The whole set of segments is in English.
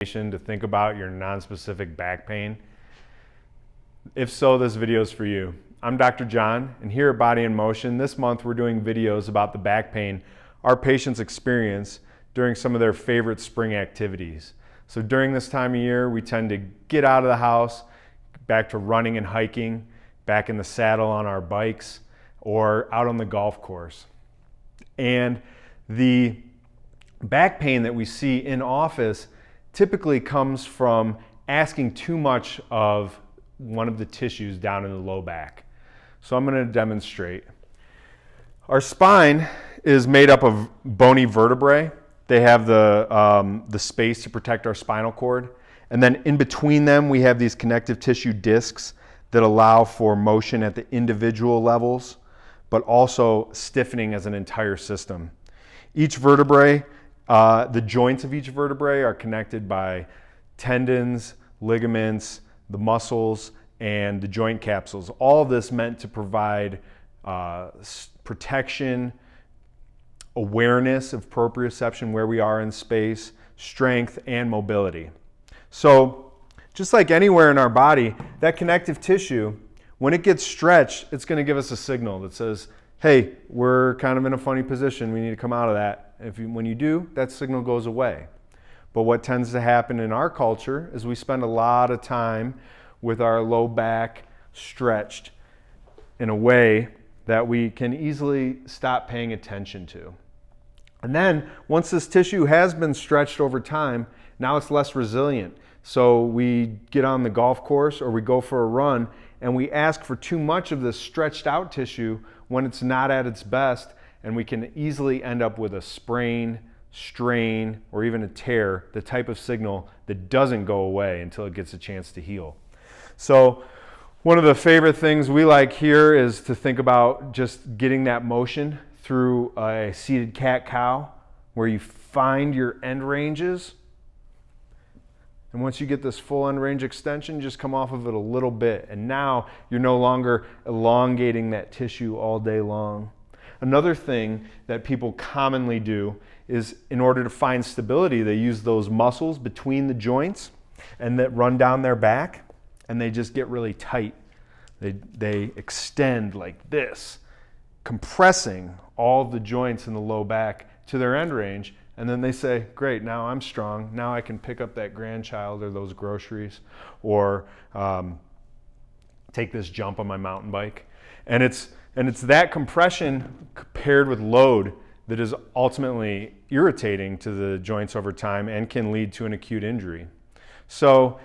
to think about your non-specific back pain? If so, this video is for you. I'm Dr. John, and here at Body in Motion, this month we're doing videos about the back pain our patients experience during some of their favorite spring activities. So during this time of year, we tend to get out of the house, back to running and hiking, back in the saddle on our bikes, or out on the golf course. And the back pain that we see in office typically comes from asking too much of one of the tissues down in the low back. So I'm going to demonstrate. Our spine is made up of bony vertebrae. They have the space to protect our spinal cord. And then in between them, we have these connective tissue discs that allow for motion at the individual levels, but also stiffening as an entire system. Each vertebrae, the joints of each vertebrae are connected by tendons, ligaments, the muscles, and the joint capsules. All of this meant to provide protection, awareness of proprioception, where we are in space, strength, and mobility. So just like anywhere in our body, that connective tissue, when it gets stretched, it's going to give us a signal that says, hey, we're kind of in a funny position. We need to come out of that. When you do, that signal goes away. But what tends to happen in our culture is we spend a lot of time with our low back stretched in a way that we can easily stop paying attention to. And then once this tissue has been stretched over time, now it's less resilient. So we get on the golf course or we go for a run and we ask for too much of this stretched out tissue when it's not at its best, and we can easily end up with a sprain, strain, or even a tear, the type of signal that doesn't go away until it gets a chance to heal. So one of the favorite things we like here is to think about just getting that motion through a seated cat-cow, where you find your end ranges. And once you get this full end range extension, just come off of it a little bit. And now you're no longer elongating that tissue all day long. Another thing that people commonly do is, in order to find stability, they use those muscles between the joints and that run down their back, and they just get really tight. They extend like this, compressing all the joints in the low back to their end range. And then they say, great, now I'm strong. Now I can pick up that grandchild or those groceries, or take this jump on my mountain bike. And it's that compression paired with load that is ultimately irritating to the joints over time and can lead to an acute injury. So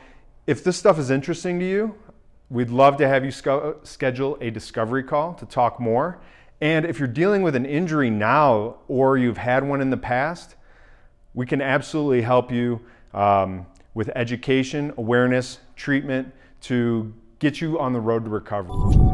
if this stuff is interesting to you, we'd love to have you schedule a discovery call to talk more. And if you're dealing with an injury now, or you've had one in the past, we can absolutely help you with education, awareness, treatment to get you on the road to recovery.